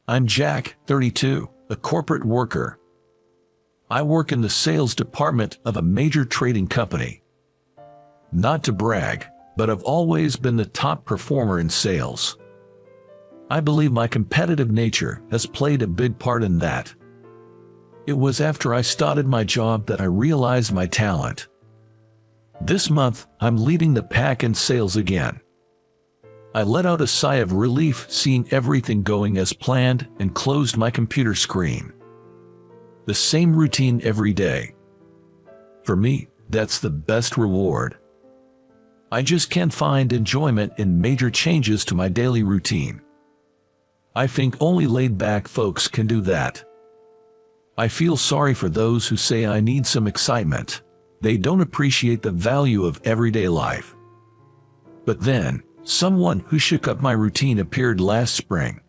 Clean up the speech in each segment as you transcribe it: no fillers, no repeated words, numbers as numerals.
I'm Jack, 32, a corporate worker. I work in the sales department of a major trading company. Not to brag, but I've always been the top performer in sales. I believe my competitive nature has played a big part in that. It was after I started my job that I realized my talent. This month, I'm leading the pack in sales again. I let out a sigh of relief seeing everything going as planned and closed my computer screen. The same routine every day. For me, that's the best reward. I just can't find enjoyment in major changes to my daily routine. I think only laid-back folks can do that. I feel sorry for those who say I need some excitement. They don't appreciate the value of everyday life. But then, someone who shook up my routine appeared last spring.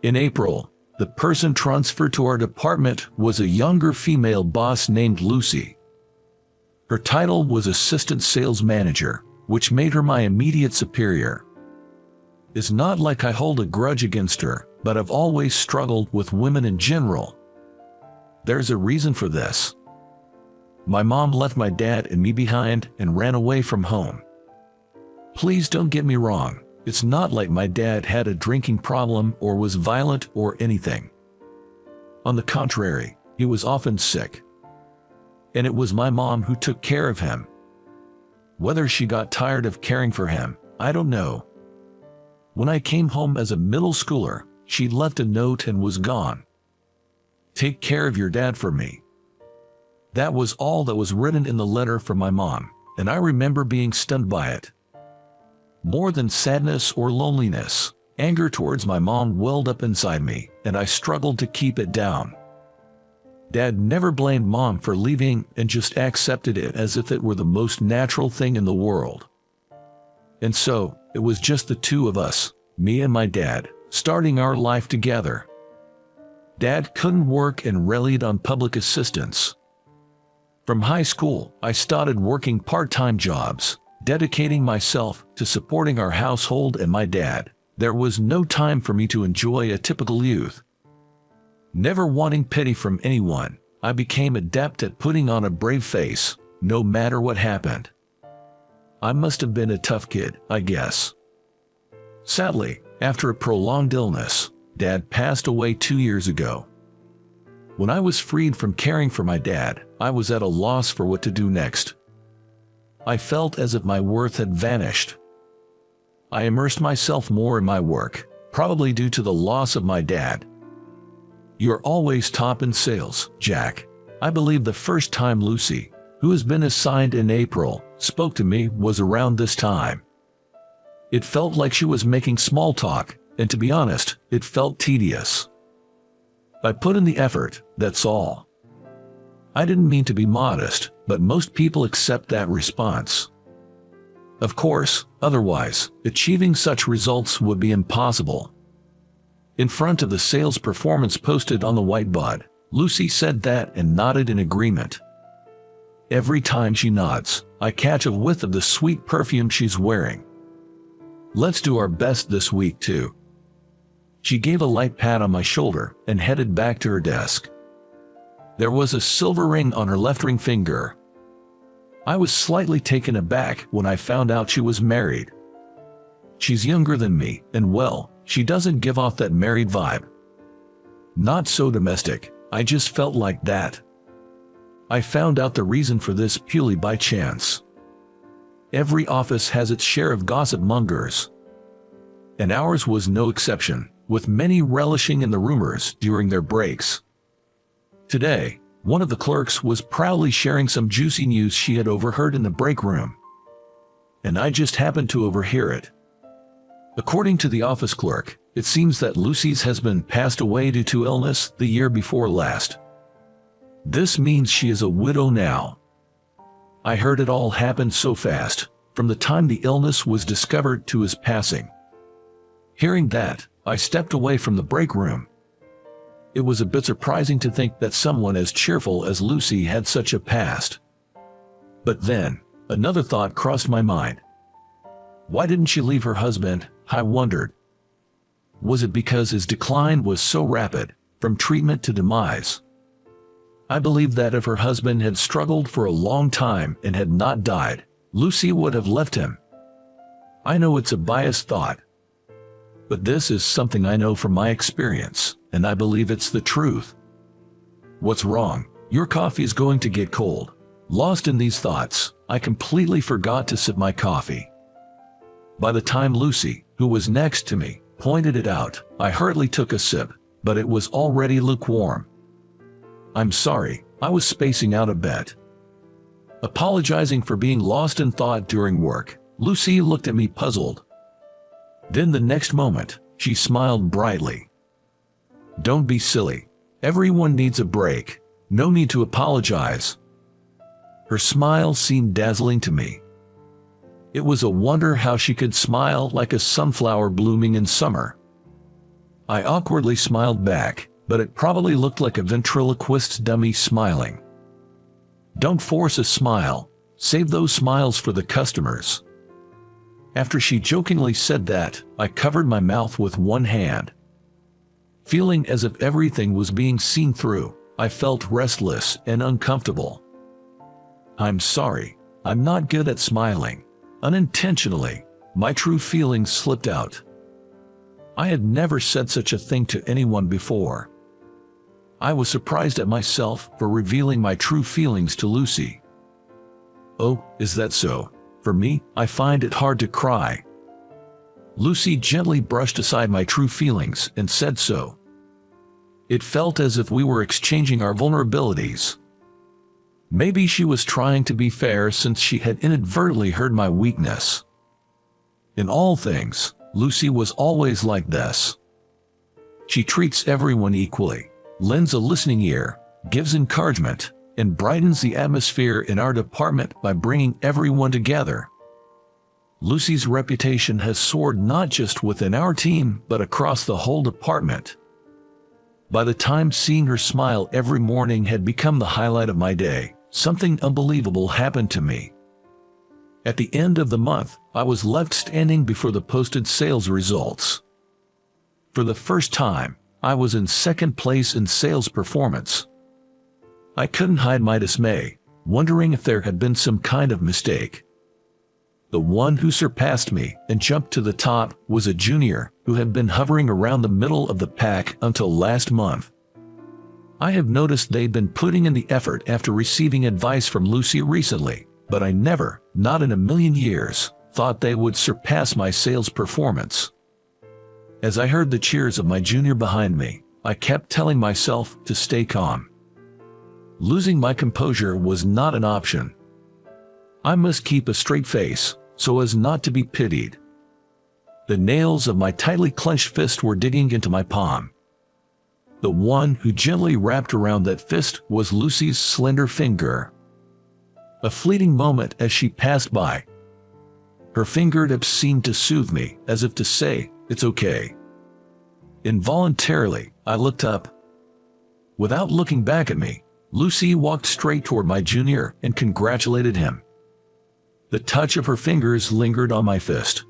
In April, the person transferred to our department was a younger female boss named Lucy. Her title was Assistant Sales Manager, which made her my immediate superior. It's not like I hold a grudge against her, but I've always struggled with women in general. There's a reason for this. My mom left my dad and me behind and ran away from home. Please don't get me wrong, it's not like my dad had a drinking problem or was violent or anything. On the contrary, he was often sick. And it was my mom who took care of him. Whether she got tired of caring for him, I don't know. When I came home as a middle schooler, she left a note and was gone. Take care of your dad for me. That was all that was written in the letter from my mom, and I remember being stunned by it. More than sadness or loneliness, anger towards my mom welled up inside me, and I struggled to keep it down. Dad never blamed Mom for leaving and just accepted it as if it were the most natural thing in the world. And so, it was just the two of us, me and my dad, starting our life together. Dad couldn't work and relied on public assistance. From high school, I started working part-time jobs, dedicating myself to supporting our household and my dad. There was no time for me to enjoy a typical youth. Never wanting pity from anyone, I became adept at putting on a brave face, no matter what happened. I must have been a tough kid, I guess. Sadly, after a prolonged illness, Dad passed away 2 years ago. When I was freed from caring for my dad, I was at a loss for what to do next. I felt as if my worth had vanished. I immersed myself more in my work, probably due to the loss of my dad. You're always top in sales, Jack. I believe the first time Lucy, who has been assigned in April, spoke to me was around this time. It felt like she was making small talk, and to be honest, it felt tedious. I put in the effort, that's all. I didn't mean to be modest, but most people accept that response. Of course, otherwise, achieving such results would be impossible. In front of the sales performance posted on the whiteboard, Lucy said that and nodded in agreement. Every time she nods, I catch a whiff of the sweet perfume she's wearing. Let's do our best this week too. She gave a light pat on my shoulder and headed back to her desk. There was a silver ring on her left ring finger. I was slightly taken aback when I found out she was married. She's younger than me, and well, she doesn't give off that married vibe. Not so domestic, I just felt like that. I found out the reason for this purely by chance. Every office has its share of gossip mongers. And ours was no exception, with many relishing in the rumors during their breaks. Today, one of the clerks was proudly sharing some juicy news she had overheard in the break room. And I just happened to overhear it. According to the office clerk, it seems that Lucy's husband passed away due to illness the year before last. This means she is a widow now. I heard it all happened so fast, from the time the illness was discovered to his passing. Hearing that, I stepped away from the break room. It was a bit surprising to think that someone as cheerful as Lucy had such a past. But then, another thought crossed my mind. Why didn't she leave her husband, I wondered. Was it because his decline was so rapid, from treatment to demise? I believe that if her husband had struggled for a long time and had not died, Lucy would have left him. I know it's a biased thought, but this is something I know from my experience, and I believe it's the truth. What's wrong? Your coffee is going to get cold. Lost in these thoughts, I completely forgot to sip my coffee. By the time Lucy, who was next to me, pointed it out, I hurriedly took a sip, but it was already lukewarm. I'm sorry, I was spacing out a bit. Apologizing for being lost in thought during work, Lucy looked at me puzzled. Then the next moment, she smiled brightly. Don't be silly. Everyone needs a break. No need to apologize. Her smile seemed dazzling to me. It was a wonder how she could smile like a sunflower blooming in summer. I awkwardly smiled back, but it probably looked like a ventriloquist's dummy smiling. Don't force a smile. Save those smiles for the customers. After she jokingly said that, I covered my mouth with one hand. Feeling as if everything was being seen through, I felt restless and uncomfortable. I'm sorry, I'm not good at smiling. Unintentionally, my true feelings slipped out. I had never said such a thing to anyone before. I was surprised at myself for revealing my true feelings to Lucy. Oh, is that so? For me, I find it hard to cry. Lucy gently brushed aside my true feelings and said so. It felt as if we were exchanging our vulnerabilities. Maybe she was trying to be fair since she had inadvertently heard my weakness. In all things, Lucy was always like this. She treats everyone equally, lends a listening ear, gives encouragement, and brightens the atmosphere in our department by bringing everyone together. Lucy's reputation has soared not just within our team, but across the whole department. By the time seeing her smile every morning had become the highlight of my day, something unbelievable happened to me. At the end of the month, I was left standing before the posted sales results. For the first time, I was in second place in sales performance. I couldn't hide my dismay, wondering if there had been some kind of mistake. The one who surpassed me and jumped to the top was a junior who had been hovering around the middle of the pack until last month. I have noticed they'd been putting in the effort after receiving advice from Lucy recently, but I never, not in a million years, thought they would surpass my sales performance. As I heard the cheers of my junior behind me, I kept telling myself to stay calm. Losing my composure was not an option. I must keep a straight face, so as not to be pitied. The nails of my tightly clenched fist were digging into my palm. The one who gently wrapped around that fist was Lucy's slender finger. A fleeting moment as she passed by. Her fingertips seemed to soothe me, as if to say, "It's okay." Involuntarily, I looked up. Without looking back at me, Lucy walked straight toward my junior and congratulated him. The touch of her fingers lingered on my fist.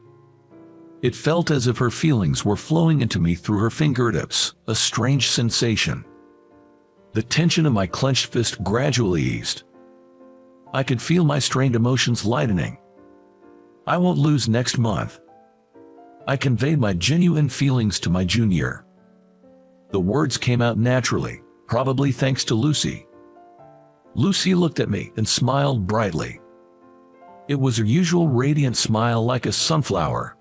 It felt as if her feelings were flowing into me through her fingertips, a strange sensation. The tension of my clenched fist gradually eased. I could feel my strained emotions lightening. I won't lose next month. I conveyed my genuine feelings to my junior. The words came out naturally, probably thanks to Lucy. Lucy looked at me and smiled brightly. It was her usual radiant smile like a sunflower.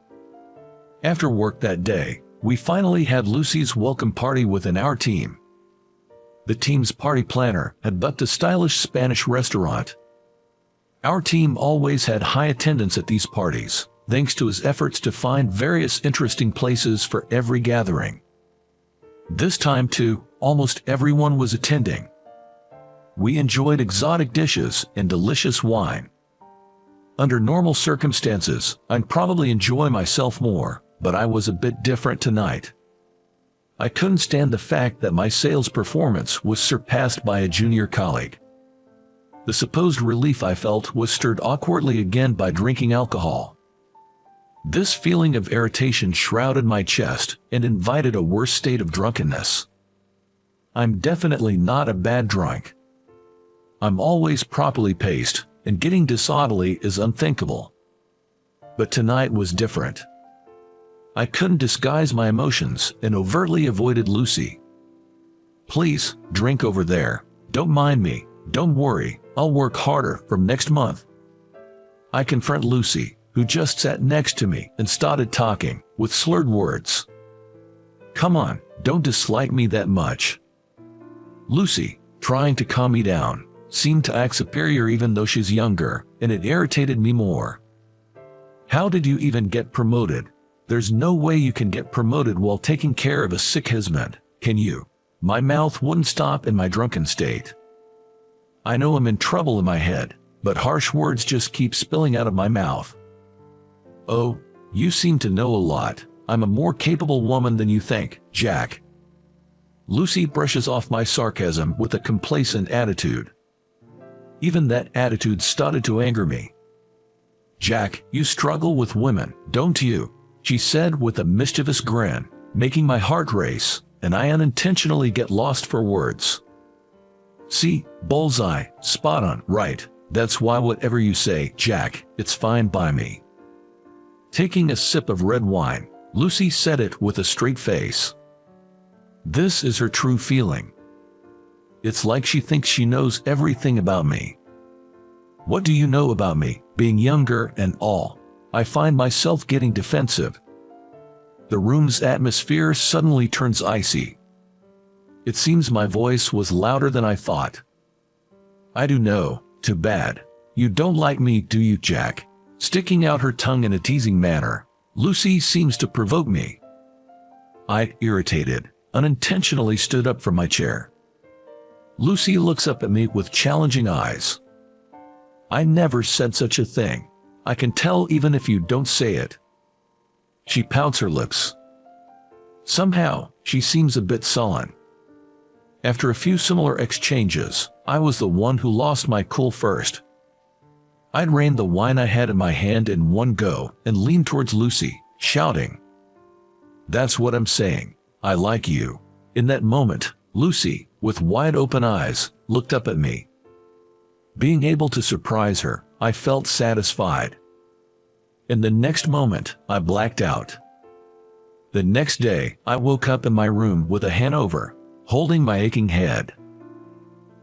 After work that day, we finally had Lucy's welcome party within our team. The team's party planner had booked a stylish Spanish restaurant. Our team always had high attendance at these parties, thanks to his efforts to find various interesting places for every gathering. This time too, almost everyone was attending. We enjoyed exotic dishes and delicious wine. Under normal circumstances, I'd probably enjoy myself more, but I was a bit different tonight. I couldn't stand the fact that my sales performance was surpassed by a junior colleague. The supposed relief I felt was stirred awkwardly again by drinking alcohol. This feeling of irritation shrouded my chest and invited a worse state of drunkenness. I'm definitely not a bad drunk. I'm always properly paced, and getting disorderly is unthinkable. But tonight was different. I couldn't disguise my emotions and overtly avoided Lucy. "Please, drink over there. Don't mind me. Don't worry, I'll work harder from next month." I confront Lucy, who just sat next to me and started talking with slurred words. "Come on, don't dislike me that much." Lucy, trying to calm me down, seemed to act superior even though she's younger, and it irritated me more. "How did you even get promoted? There's no way you can get promoted while taking care of a sick husband, can you?" My mouth wouldn't stop in my drunken state. I know I'm in trouble in my head, but harsh words just keep spilling out of my mouth. "Oh, you seem to know a lot. I'm a more capable woman than you think, Jack." Lucy brushes off my sarcasm with a complacent attitude. Even that attitude started to anger me. "Jack, you struggle with women, don't you?" she said with a mischievous grin, making my heart race, and I unintentionally get lost for words. "See, bullseye, spot on, right. That's why whatever you say, Jack, it's fine by me." Taking a sip of red wine, Lucy said it with a straight face. This is her true feeling. It's like she thinks she knows everything about me. "What do you know about me, being younger and all?" I find myself getting defensive. The room's atmosphere suddenly turns icy. It seems my voice was louder than I thought. "I do know, too bad. You don't like me, do you, Jack?" Sticking out her tongue in a teasing manner, Lucy seems to provoke me. I, irritated, unintentionally stood up from my chair. Lucy looks up at me with challenging eyes. "I never said such a thing. I can tell even if you don't say it." She pouts her lips. Somehow, she seems a bit sullen. After a few similar exchanges, I was the one who lost my cool first. I drained the wine I had in my hand in one go and leaned towards Lucy, shouting, "That's what I'm saying. I like you." In that moment, Lucy, with wide open eyes, looked up at me. Being able to surprise her, I felt satisfied. In the next moment, I blacked out. The next day, I woke up in my room with a hangover, holding my aching head.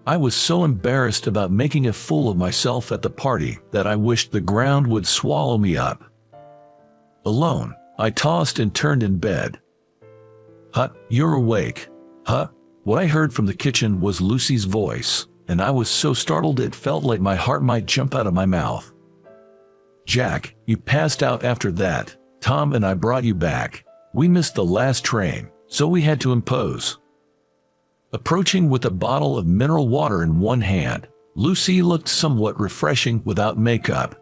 I was so embarrassed about making a fool of myself at the party that I wished the ground would swallow me up. Alone, I tossed and turned in bed. "Huh, you're awake. Huh?" What I heard from the kitchen was Lucy's voice, and I was so startled it felt like my heart might jump out of my mouth. "Jack, you passed out after that. Tom and I brought you back. We missed the last train, so we had to impose." Approaching with a bottle of mineral water in one hand, Lucy looked somewhat refreshing without makeup.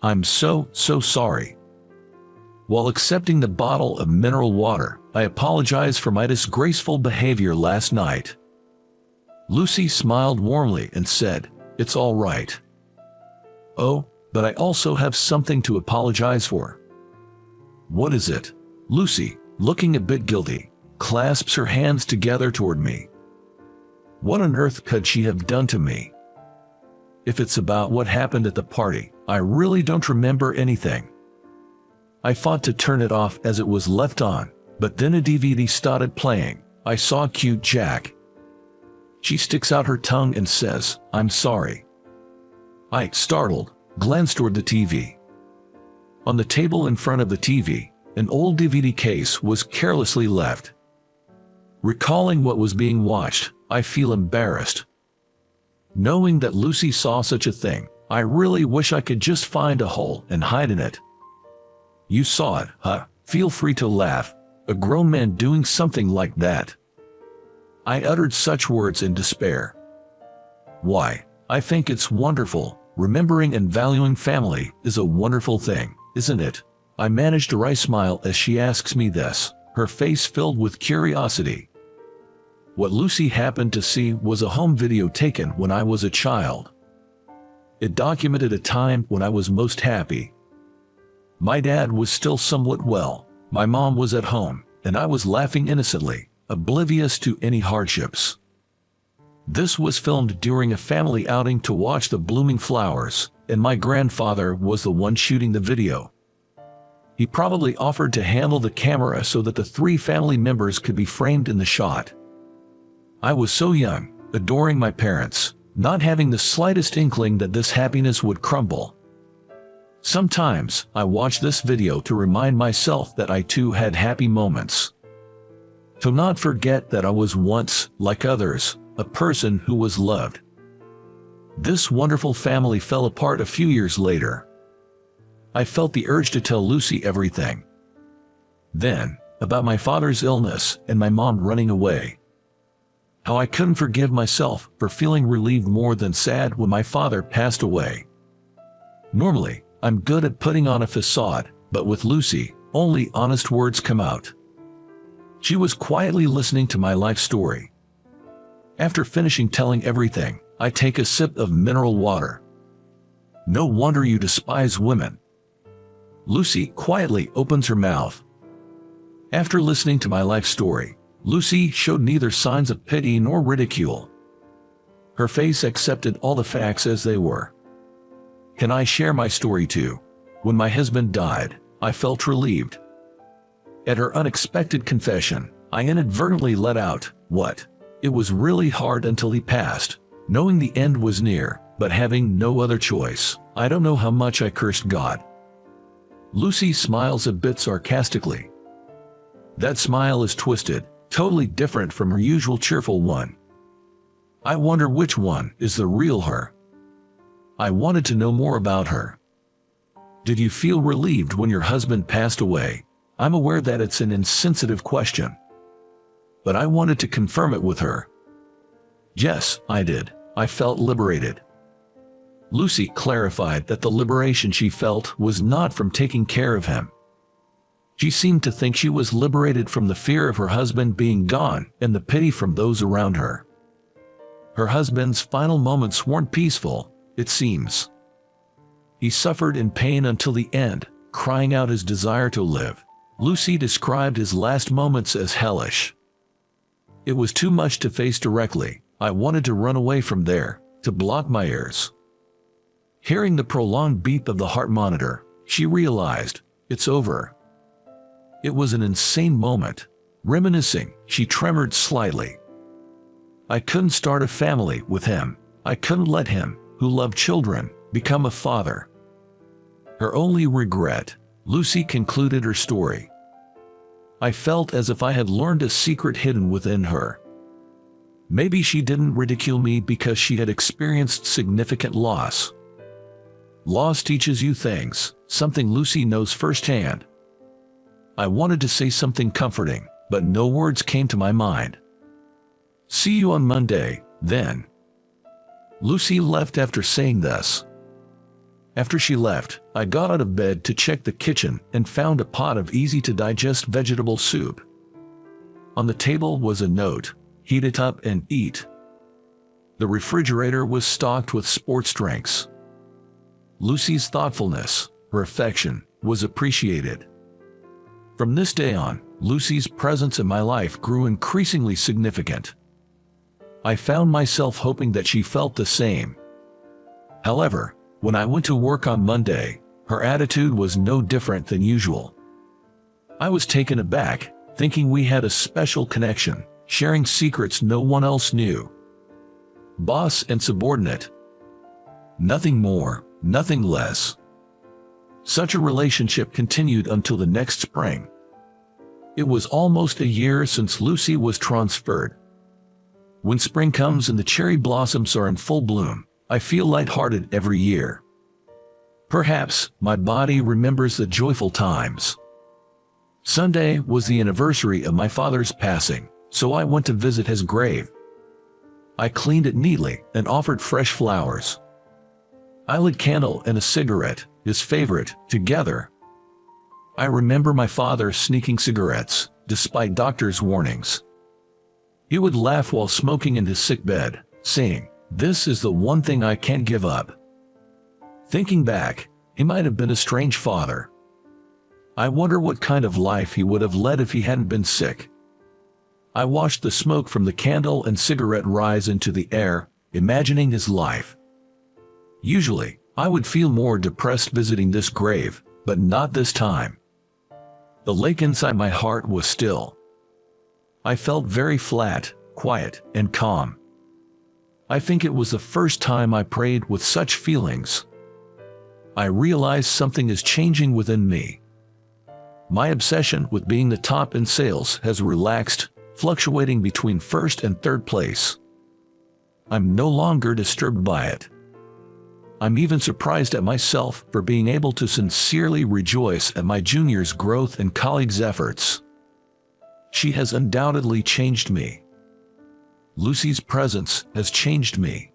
"I'm so sorry." While accepting the bottle of mineral water, I apologized for my disgraceful behavior last night. Lucy smiled warmly and said, "It's all right." "Oh, but I also have something to apologize for." "What is it?" Lucy, looking a bit guilty, clasps her hands together toward me. What on earth could she have done to me? If it's about what happened at the party, I really don't remember anything. I fought to turn it off as it was left on, but then a DVD started playing. I saw cute Jack. She sticks out her tongue and says, "I'm sorry." I, startled, glanced toward the TV. On the table in front of the TV, an old DVD case was carelessly left. Recalling what was being watched, I feel embarrassed. Knowing that Lucy saw such a thing, I really wish I could just find a hole and hide in it. "You saw it, huh? Feel free to laugh. A grown man doing something like that." I uttered such words in despair. "Why, I think it's wonderful. Remembering and valuing family is a wonderful thing, isn't it?" I managed a wry smile as she asks me this, her face filled with curiosity. What Lucy happened to see was a home video taken when I was a child. It documented a time when I was most happy. My dad was still somewhat well, my mom was at home, and I was laughing innocently, oblivious to any hardships. This was filmed during a family outing to watch the blooming flowers, and my grandfather was the one shooting the video. He probably offered to handle the camera so that the 3 family members could be framed in the shot. I was so young, adoring my parents, not having the slightest inkling that this happiness would crumble. Sometimes, I watch this video to remind myself that I too had happy moments. To not forget that I was once, like others, a person who was loved. This wonderful family fell apart a few years later. I felt the urge to tell Lucy everything. Then, about my father's illness and my mom running away. How I couldn't forgive myself for feeling relieved more than sad when my father passed away. Normally, I'm good at putting on a facade, but with Lucy, only honest words come out. She was quietly listening to my life story. After finishing telling everything, I take a sip of mineral water. No wonder you despise women. Lucy quietly opens her mouth. After listening to my life story, Lucy showed neither signs of pity nor ridicule. Her face accepted all the facts as they were. Can I share my story too? When my husband died, I felt relieved. At her unexpected confession, I inadvertently let out, "What? It was really hard until he passed." Knowing the end was near, but having no other choice, I don't know how much I cursed God. Lucy smiles a bit sarcastically. That smile is twisted, totally different from her usual cheerful one. I wonder which one is the real her. I wanted to know more about her. Did you feel relieved when your husband passed away? I'm aware that it's an insensitive question, but I wanted to confirm it with her. Yes, I did. I felt liberated. Lucy clarified that the liberation she felt was not from taking care of him. She seemed to think she was liberated from the fear of her husband being gone and the pity from those around her. Her husband's final moments weren't peaceful, it seems. He suffered in pain until the end, crying out his desire to live. Lucy described his last moments as hellish. It was too much to face directly. I wanted to run away from there, to block my ears. Hearing the prolonged beep of the heart monitor, she realized, it's over. It was an insane moment. Reminiscing, she tremored slightly. I couldn't start a family with him. I couldn't let him, who loved children, become a father. Her only regret, Lucy concluded her story. I felt as if I had learned a secret hidden within her. Maybe she didn't ridicule me because she had experienced significant loss. Loss teaches you things, something Lucy knows firsthand. I wanted to say something comforting, but no words came to my mind. See you on Monday, then. Lucy left after saying this. After she left, I got out of bed to check the kitchen and found a pot of easy-to-digest vegetable soup. On the table was a note, "Heat it up and eat." The refrigerator was stocked with sports drinks. Lucy's thoughtfulness, her affection, was appreciated. From this day on, Lucy's presence in my life grew increasingly significant. I found myself hoping that she felt the same. However, when I went to work on Monday, her attitude was no different than usual. I was taken aback, thinking we had a special connection, sharing secrets no one else knew. Boss and subordinate. Nothing more, nothing less. Such a relationship continued until the next spring. It was almost a year since Lucy was transferred. When spring comes and the cherry blossoms are in full bloom, I feel lighthearted every year. Perhaps my body remembers the joyful times. Sunday was the anniversary of my father's passing, so I went to visit his grave. I cleaned it neatly and offered fresh flowers. I lit a candle and a cigarette, his favorite, together. I remember my father sneaking cigarettes, despite doctors' warnings. He would laugh while smoking in his sickbed, saying, "This is the one thing I can't give up." Thinking back, he might have been a strange father. I wonder what kind of life he would have led if he hadn't been sick. I watched the smoke from the candle and cigarette rise into the air, imagining his life. Usually, I would feel more depressed visiting this grave, but not this time. The lake inside my heart was still. I felt very flat, quiet, and calm. I think it was the first time I prayed with such feelings. I realized something is changing within me. My obsession with being the top in sales has relaxed, fluctuating between first and third place. I'm no longer disturbed by it. I'm even surprised at myself for being able to sincerely rejoice at my junior's growth and colleagues' efforts. She has undoubtedly changed me. Lucy's presence has changed me.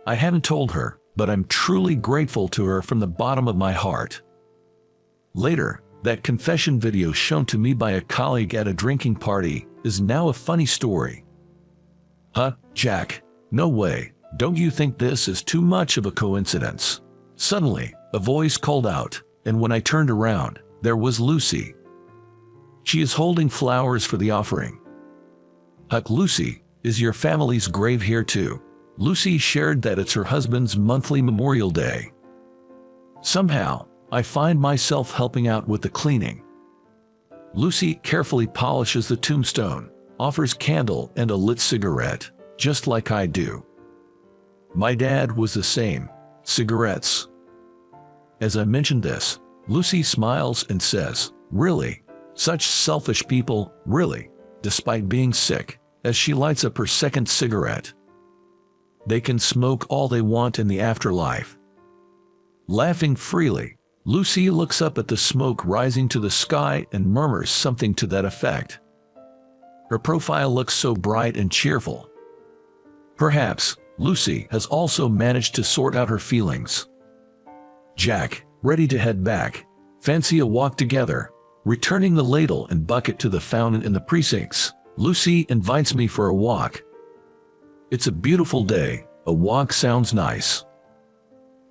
I haven't told her, but I'm truly grateful to her from the bottom of my heart. Later, that confession video shown to me by a colleague at a drinking party is now a funny story. Huh, Jack? No way. Don't you think this is too much of a coincidence? Suddenly, a voice called out, and when I turned around, there was Lucy. She is holding flowers for the offering. Huck, Lucy, is your family's grave here too? Lucy shared that it's her husband's monthly Memorial Day. Somehow, I find myself helping out with the cleaning. Lucy carefully polishes the tombstone, offers candle and a lit cigarette, just like I do. My dad was the same, cigarettes. As I mentioned this, Lucy smiles and says, "Really? Such selfish people, really?" Despite being sick, as she lights up her second cigarette. They can smoke all they want in the afterlife. Laughing freely, Lucy looks up at the smoke rising to the sky and murmurs something to that effect. Her profile looks so bright and cheerful. Perhaps Lucy has also managed to sort out her feelings. Jack, ready to head back, fancy a walk together? Returning the ladle and bucket to the fountain in the precincts, Lucy invites me for a walk. It's a beautiful day, a walk sounds nice.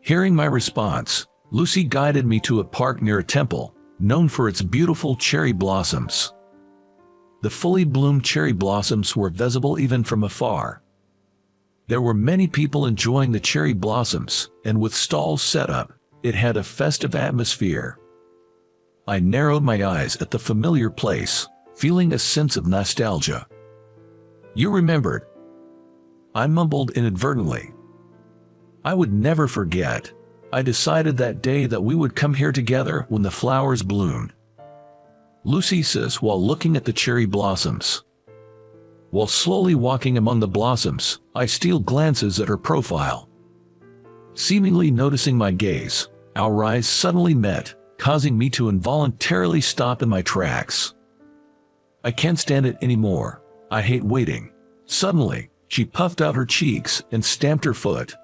Hearing my response, Lucy guided me to a park near a temple, known for its beautiful cherry blossoms. The fully bloomed cherry blossoms were visible even from afar. There were many people enjoying the cherry blossoms, and with stalls set up, it had a festive atmosphere. I narrowed my eyes at the familiar place, feeling a sense of nostalgia. "You remembered?" I mumbled inadvertently. I would never forget. I decided that day that we would come here together when the flowers bloomed. Lucy says while looking at the cherry blossoms. While slowly walking among the blossoms, I steal glances at her profile. Seemingly noticing my gaze, our eyes suddenly met, causing me to involuntarily stop in my tracks. I can't stand it anymore. I hate waiting. Suddenly, she puffed out her cheeks and stamped her foot.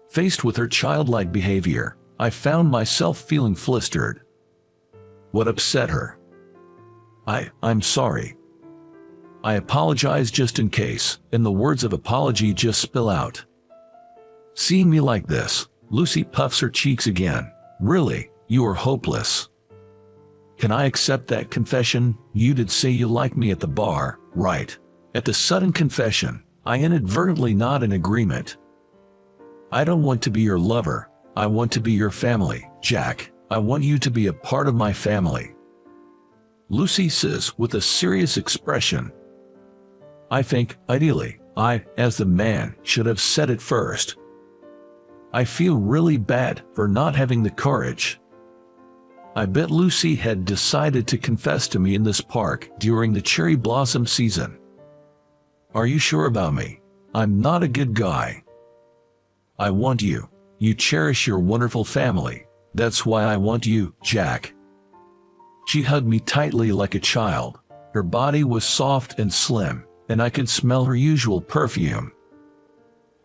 Faced with her childlike behavior, I found myself feeling flustered. What upset her? I'm sorry. I apologize just in case, and the words of apology just spill out. Seeing me like this, Lucy puffs her cheeks again. Really, you are hopeless. Can I accept that confession? You did say you liked me at the bar, right? At the sudden confession, I inadvertently nod in agreement. I don't want to be your lover. I want to be your family, Jack. I want you to be a part of my family. Lucy says with a serious expression. I think, ideally, I, as the man, should have said it first. I feel really bad for not having the courage. I bet Lucy had decided to confess to me in this park during the cherry blossom season. Are you sure about me? I'm not a good guy. I want you. You cherish your wonderful family. That's why I want you, Jack. She hugged me tightly like a child. Her body was soft and slim, and I could smell her usual perfume.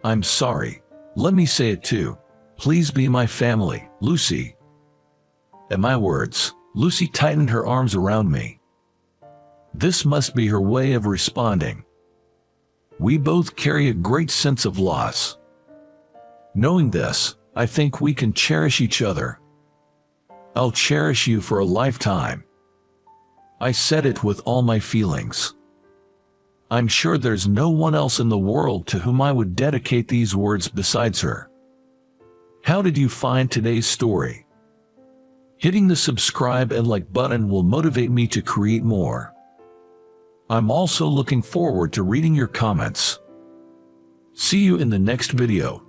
I'm sorry. Let me say it too. Please be my family, Lucy. At my words, Lucy tightened her arms around me. This must be her way of responding. We both carry a great sense of loss. Knowing this, I think we can cherish each other. I'll cherish you for a lifetime. I said it with all my feelings. I'm sure there's no one else in the world to whom I would dedicate these words besides her. How did you find today's story? Hitting the subscribe and like button will motivate me to create more. I'm also looking forward to reading your comments. See you in the next video.